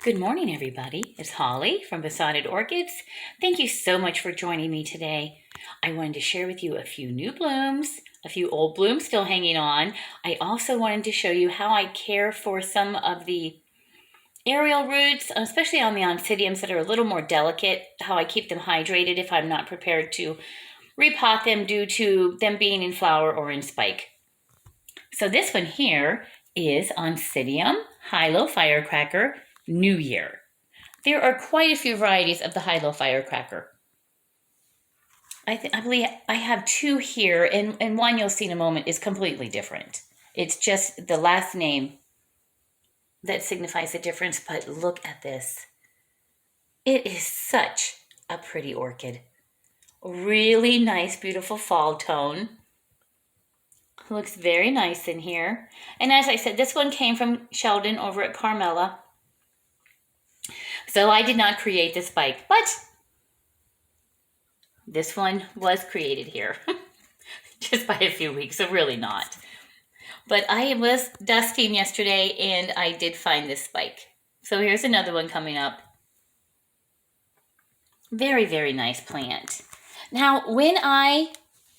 Good morning, everybody. It's Holly from Besotted Orchids. Thank you so much for joining me today. I wanted to share with you a few new blooms, a few old blooms still hanging on. I also wanted to show you how I care for some of the aerial roots, especially on the oncidiums that are a little more delicate, how I keep them hydrated if I'm not prepared to repot them due to them being in flower or in spike. So this one here is Oncidium High-Low Firecracker New Year. There are quite a few varieties of the high-low firecracker. I believe I have two here, and one you'll see in a moment is completely different. It's just the last name that signifies the difference, but look at this. It is such a pretty orchid. Really nice, beautiful fall tone. Looks very nice in here. And as I said, this one came from Sheldon over at Carmela. So I did not create this spike, but this one was created here just by a few weeks, so really not. But I was dusting yesterday and I did find this spike. So here's another one coming up. Very, very nice plant. Now,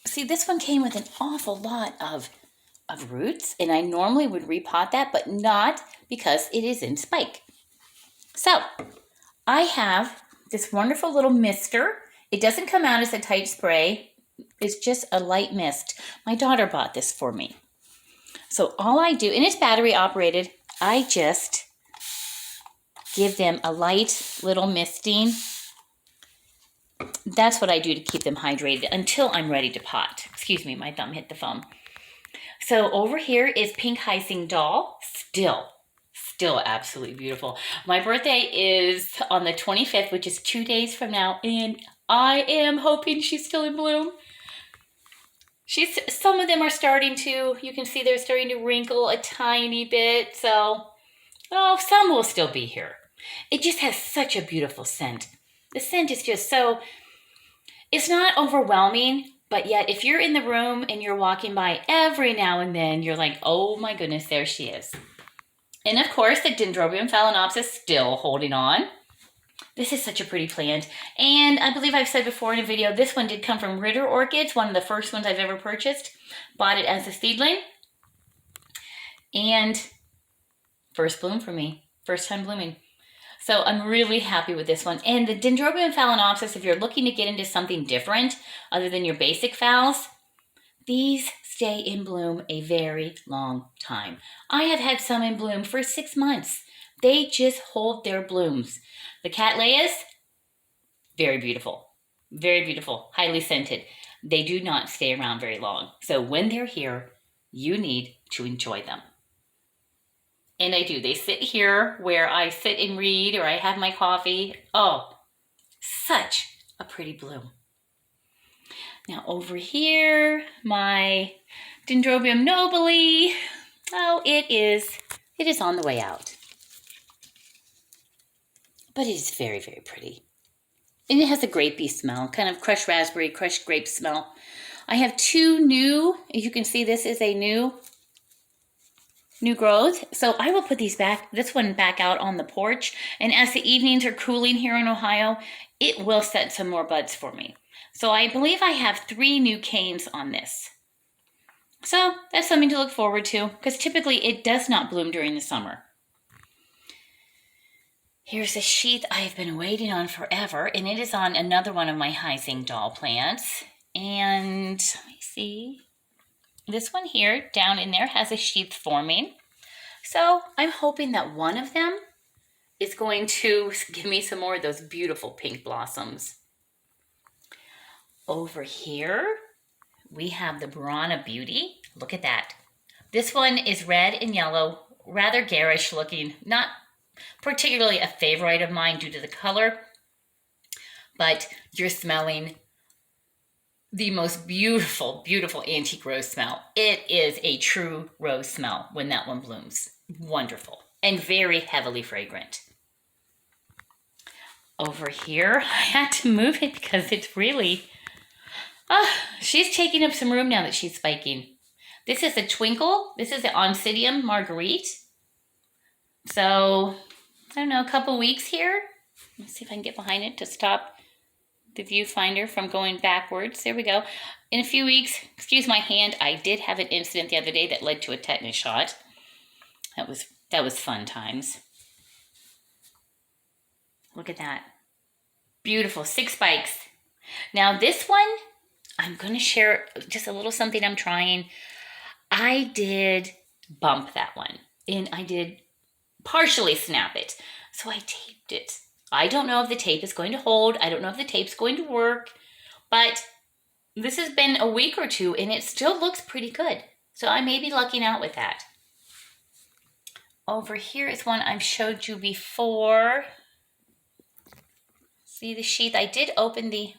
see, this one came with an awful lot of roots, and I normally would repot that, but not because it is in spike. So I have this wonderful little mister. It doesn't come out as a tight spray. It's just a light mist. My daughter bought this for me. So all I do, and it's battery operated, I just give them a light little misting. That's what I do to keep them hydrated until I'm ready to pot. Excuse me, my thumb hit the phone. So over here is Pink Hyacinth Doll. Still absolutely beautiful. My birthday is on the 25th, which is 2 days from now, and I am hoping she's still in bloom. Some of them are starting to, you can see they're starting to wrinkle a tiny bit, so, some will still be here. It just has such a beautiful scent. The scent is just so, it's not overwhelming, but yet if you're in the room and you're walking by every now and then, you're like, oh my goodness, there she is. And of course, the Dendrobium phalaenopsis still holding on. This is such a pretty plant. And I believe I've said before in a video, this one did come from Ritter Orchids, one of the first ones I've ever purchased. Bought it as a seedling. And first bloom for me. First time blooming. So I'm really happy with this one. And the Dendrobium phalaenopsis, if you're looking to get into something different other than your basic phals, these stay in bloom a very long time. I have had some in bloom for 6 months. They just hold their blooms. The Cattleyas, very beautiful, highly scented. They do not stay around very long. So when they're here, you need to enjoy them. And I do. They sit here where I sit and read or I have my coffee. Oh, such a pretty bloom. Now over here, my Dendrobium nobile. Oh, it is on the way out. But it is very, very pretty. And it has a grapey smell, kind of crushed raspberry, crushed grape smell. I have two new, as you can see, this is a new growth. So I will put this one back out on the porch. And as the evenings are cooling here in Ohio, it will set some more buds for me. So I believe I have 3 new canes on this. So that's something to look forward to, because typically it does not bloom during the summer. Here's a sheath I've been waiting on forever, and it is on another one of my Hyacinth Doll plants. And let me see. This one here down in there has a sheath forming. So I'm hoping that one of them is going to give me some more of those beautiful pink blossoms. Over here, we have the Burana Beauty. Look at that. This one is red and yellow, rather garish looking, not particularly a favorite of mine due to the color, but you're smelling the most beautiful, beautiful antique rose smell. It is a true rose smell when that one blooms. Wonderful and very heavily fragrant. Over here, I had to move it because it's really, she's taking up some room now that she's spiking. This is a Twinkle. This is the Oncidium Marguerite. So I don't know, a couple weeks here. Let's see if I can get behind it to stop the viewfinder from going backwards. There we go. In a few weeks, excuse my hand, I did have an incident the other day that led to a tetanus shot. That was fun times. Look at that. Beautiful, 6 spikes. Now this one, I'm going to share just a little something I'm trying. I did bump that one, and I did partially snap it. So I taped it. I don't know if the tape is going to hold. I don't know if the tape's going to work, but this has been a week or two and it still looks pretty good. So I may be lucking out with that. Over here is one I showed you before. See the sheath? I did open the,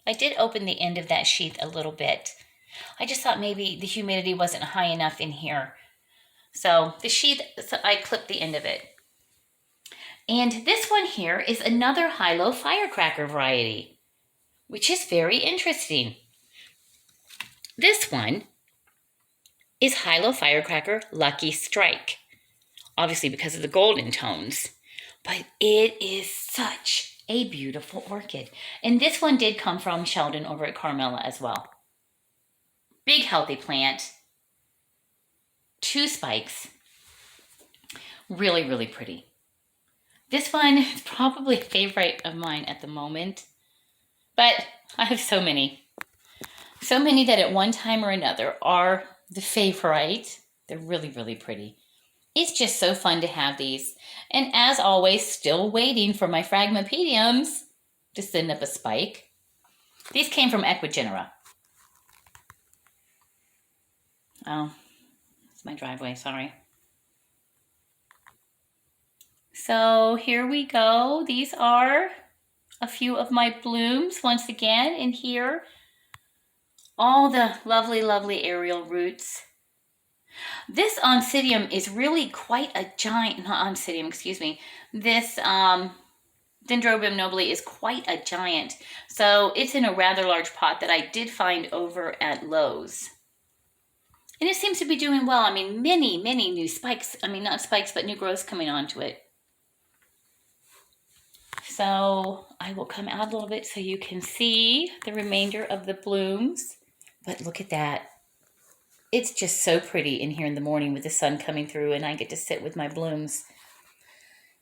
I did open the end of that sheath a little bit. I just thought maybe the humidity wasn't high enough in here. So the sheath, I clipped the end of it. And this one here is another high-low firecracker variety, which is very interesting. This one is high-low firecracker Lucky Strike, obviously because of the golden tones. But it is such a beautiful orchid. And this one did come from Sheldon over at Carmela as well. Big, healthy plant. 2 spikes. Really, really pretty. This one is probably a favorite of mine at the moment. But I have so many. So many that at one time or another are the favorite. They're really, really pretty. It's just so fun to have these. And as always, still waiting for my Phragmipediums to send up a spike. These came from Equigenera. Oh, it's my driveway, sorry. So here we go. These are a few of my blooms once again in here. All the lovely, lovely aerial roots. This Oncidium is really quite a giant, not Oncidium, excuse me. This Dendrobium nobile is quite a giant. So it's in a rather large pot that I did find over at Lowe's. And it seems to be doing well. I mean, many, many new spikes. I mean, not spikes, but new growths coming onto it. So I will come out a little bit so you can see the remainder of the blooms. But look at that. It's just so pretty in here in the morning with the sun coming through and I get to sit with my blooms.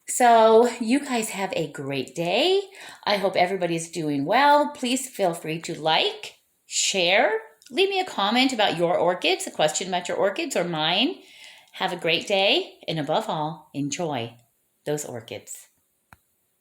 So you guys have a great day. I hope everybody's doing well. Please feel free to like, share, leave me a comment about your orchids, a question about your orchids or mine. Have a great day, and above all, enjoy those orchids.